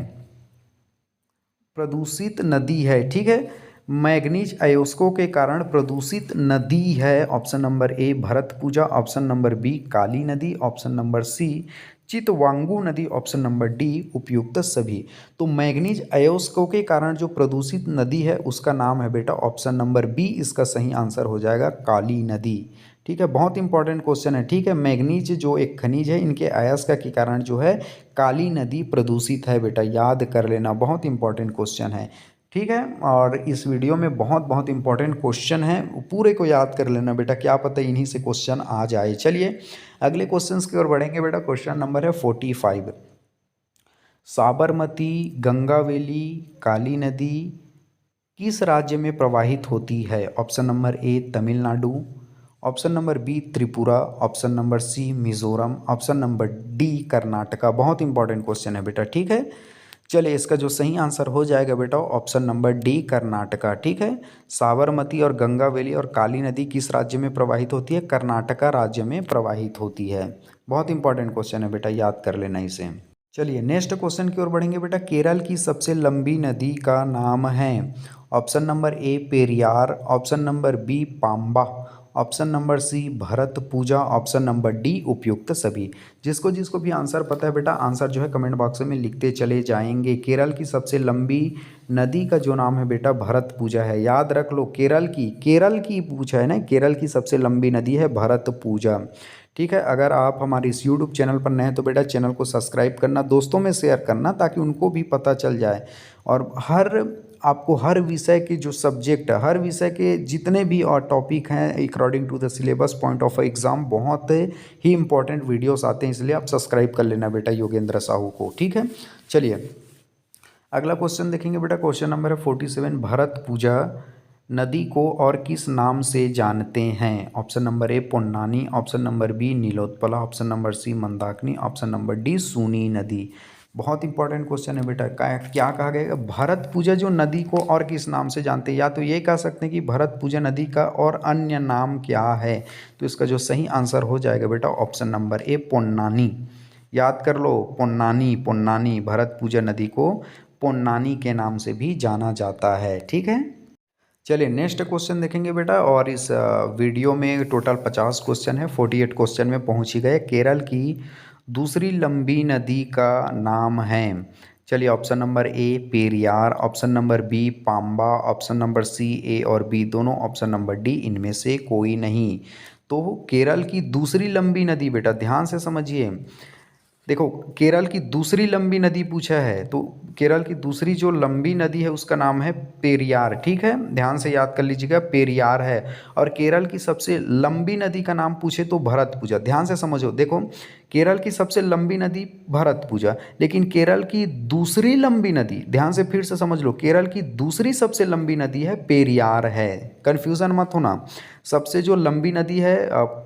प्रदूषित नदी है। ठीक है, मैग्नीज अयस्कों के कारण प्रदूषित नदी है। Option number A Bharathapuzha, option number B Kali नदी, ऑप्शन नंबर सी चितवांगू नदी, ऑप्शन नंबर डी उपयुक्त सभी। तो मैग्नीज अयस्कों के कारण जो प्रदूषित नदी है उसका नाम है बेटा ऑप्शन नंबर बी, इसका सही आंसर हो जाएगा काली नदी। ठीक है, बहुत इंपॉर्टेंट क्वेश्चन है। ठीक है, मैग्नीज जो एक खनिज है इनके अयस्क के कारण जो है काली नदी प्रदूषित है बेटा, याद कर लेना, बहुत इंपॉर्टेंट क्वेश्चन है। ठीक है, और इस वीडियो में बहुत इंपॉर्टेंट क्वेश्चन है, पूरे को याद कर लेना बेटा, क्या पता इन्हीं से क्वेश्चन आ जाए। चलिए अगले क्वेश्चंस की ओर बढ़ेंगे बेटा। क्वेश्चन नंबर है 45। साबरमती, गंगावेली, काली नदी किस राज्य में प्रवाहित होती है? Option number A Tamil Nadu, option number B Tripura, option number C Mizoram, option number D Karnataka. बहुत इंपॉर्टेंट क्वेश्चन है बेटा। ठीक है, चलिए इसका जो सही आंसर हो जाएगा बेटा ऑप्शन नंबर डी कर्नाटका। ठीक है, साबरमती और गंगावेली और काली नदी किस राज्य में प्रवाहित होती है? कर्नाटका राज्य में प्रवाहित होती है। बहुत इंपॉर्टेंट क्वेश्चन है बेटा, याद कर लेना इसे। चलिए नेक्स्ट क्वेश्चन की ओर बढ़ेंगे बेटा। केरल की सबसे लंबी नदी का नाम है? Option number A Periyar, option number B Pamba, option number C Bharathapuzha, option number D उपयुक्त सभी। जिसको जिसको भी आंसर पता है बेटा आंसर जो है कमेंट बॉक्स में लिखते चले जाएंगे। केरल की सबसे लंबी नदी का जो नाम है बेटा भरतपुजा है, याद रख लो। केरल की पूछा है ना, केरल की सबसे लंबी नदी है भरतपुजा। ठीक है, अगर आप हमारे इस यूट्यूब चैनल पर नए हैं तो बेटा चैनल को सब्सक्राइब करना, दोस्तों में शेयर करना ताकि उनको भी पता चल जाए। और आपको हर विषय के जो सब्जेक्ट, हर विषय के जितने भी और टॉपिक हैं according to the syllabus point of exam बहुत ही इंपॉर्टेंट वीडियोस आते हैं, इसलिए आप सब्सक्राइब कर लेना बेटा योगेंद्र साहू को। ठीक है, चलिए अगला क्वेश्चन देखेंगे बेटा। क्वेश्चन नंबर है 47। भरतपुजा नदी को और किस नाम से जानते हैं? Option number A Ponnani, option number B Nilotpala, option number C Mandakini, option number D सूनी नदी। बहुत इंपॉर्टेंट क्वेश्चन है बेटा। क्या कहा गया? भरतपुजा जो नदी को और किस नाम से जानते हैं, या तो ये कह सकते हैं कि भरतपुजा नदी का और अन्य नाम क्या है। तो इसका जो सही आंसर हो जाएगा बेटा ऑप्शन नंबर ए पुन्नानी। याद कर लो, पुन्नानी भरतपुजा नदी को पुन्नानी के नाम से भी जाना जाता है। ठीक है, चलिए नेक्स्ट क्वेश्चन देखेंगे बेटा। और इस वीडियो में टोटल 50 क्वेश्चन है, 48 क्वेश्चन में पहुँच ही गए। केरल की दूसरी लंबी नदी का नाम है? चलिए option number A Periyar, option number B Pamba, option number C A और बी दोनों, ऑप्शन नंबर डी इनमें से कोई नहीं। तो केरल की दूसरी लंबी नदी बेटा ध्यान से समझिए, देखो केरल की दूसरी लंबी नदी पूछा है, तो केरल की दूसरी जो लंबी नदी है उसका नाम है पेरियार। ठीक है, ध्यान से याद कर लीजिएगा, पेरियार है। और केरल की सबसे लंबी नदी का नाम पूछे तो भरतपुजा। ध्यान से समझो, देखो केरल की सबसे लंबी नदी भरतपुजा, लेकिन केरल की दूसरी लंबी नदी, ध्यान से फिर से समझ लो, केरल की दूसरी सबसे लंबी नदी है पेरियार है। कन्फ्यूज़न मत होना, सबसे जो लंबी नदी है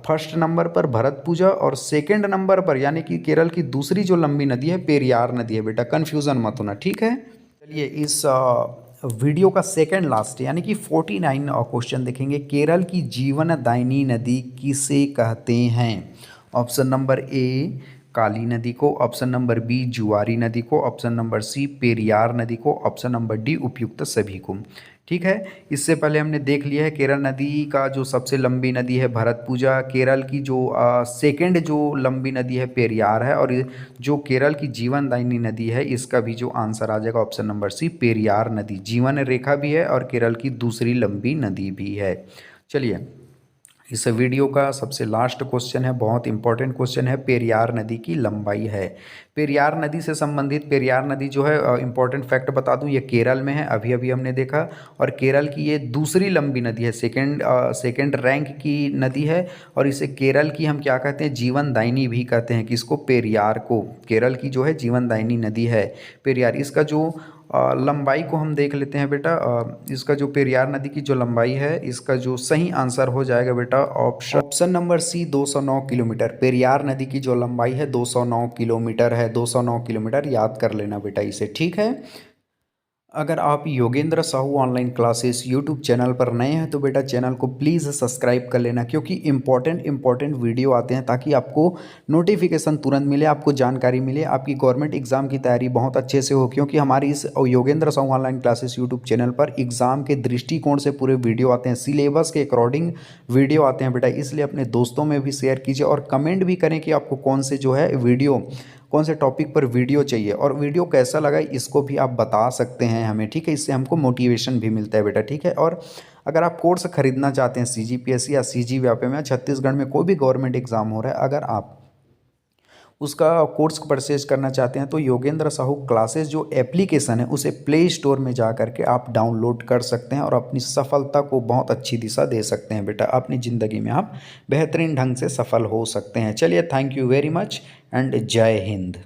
फर्स्ट नंबर पर भरतपुजा और सेकंड नंबर पर यानी कि केरल की दूसरी जो लंबी नदी है पेरियार नदी है बेटा, कन्फ्यूज़न मत होना। ठीक है, चलिए इस वीडियो का सेकंड लास्ट यानी कि 49 क्वेश्चन देखेंगे। केरल की जीवनदायिनी नदी किसे कहते हैं? ऑप्शन नंबर ए काली नदी को, ऑप्शन नंबर बी जुआरी नदी को, ऑप्शन नंबर सी पेरियार नदी को, ऑप्शन नंबर डी उपयुक्त सभी को। ठीक है, इससे पहले हमने देख लिया है केरल नदी का जो सबसे लंबी नदी है भरतपुजा, केरल की जो सेकंड जो लंबी नदी है पेरियार है, और जो केरल की जीवनदायिनी नदी है इसका भी जो आंसर आ जाएगा ऑप्शन नंबर सी पेरियार नदी। जीवन रेखा भी है और केरल की दूसरी लंबी नदी भी है। चलिए, इस वीडियो का सबसे लास्ट क्वेश्चन है, बहुत इंपॉर्टेंट क्वेश्चन है, पेरियार नदी की लंबाई है। पेरियार नदी से संबंधित पेरियार नदी जो है इंपॉर्टेंट फैक्ट बता दूं, ये केरल में है, अभी अभी हमने देखा, और केरल की ये दूसरी लंबी नदी है, सेकंड रैंक की नदी है, और इसे केरल की हम क्या कहते हैं, जीवनदायिनी भी कहते हैं। किसको? पेरियार को। केरल की जो है जीवनदायिनी नदी है पेरियार। इसका जो लंबाई को हम देख लेते हैं बेटा, इसका जो पेरियार नदी की जो लंबाई है, इसका जो सही आंसर हो जाएगा बेटा option number C 209 kilometre. Periyar नदी की जो लंबाई है 209 किलोमीटर है, 209 किलोमीटर, याद कर लेना बेटा इसे। ठीक है, अगर आप Yogendra Sahu online classes YouTube channel पर नए हैं तो बेटा चैनल को प्लीज़ सब्सक्राइब कर लेना, क्योंकि इंपॉर्टेंट वीडियो आते हैं ताकि आपको नोटिफिकेशन तुरंत मिले, आपको जानकारी मिले, आपकी गवर्नमेंट एग्जाम की तैयारी बहुत अच्छे से हो। क्योंकि हमारी इस Yogendra Sahu online classes YouTube channel पर एग्जाम के दृष्टिकोण से पूरे वीडियो आते हैं, सिलेबस के अकॉर्डिंग वीडियो आते हैं बेटा। इसलिए अपने दोस्तों में भी शेयर कीजिए और कमेंट भी करें कि आपको कौन से जो है वीडियो, कौन से टॉपिक पर वीडियो चाहिए, और वीडियो कैसा लगा इसको भी आप बता सकते हैं हमें। ठीक है, इससे हमको मोटिवेशन भी मिलता है बेटा। ठीक है, और अगर आप कोर्स खरीदना चाहते हैं CGPSC या CG व्यापम में, छत्तीसगढ़ में कोई भी गवर्नमेंट एग्जाम हो रहा है, अगर आप उसका कोर्स परचेज करना चाहते हैं तो योगेंद्र साहू क्लासेस जो एप्लीकेशन है उसे प्ले स्टोर में जा करके आप डाउनलोड कर सकते हैं और अपनी सफलता को बहुत अच्छी दिशा दे सकते हैं बेटा। अपनी ज़िंदगी में आप बेहतरीन ढंग से सफल हो सकते हैं। चलिए, thank you very much and जय हिंद।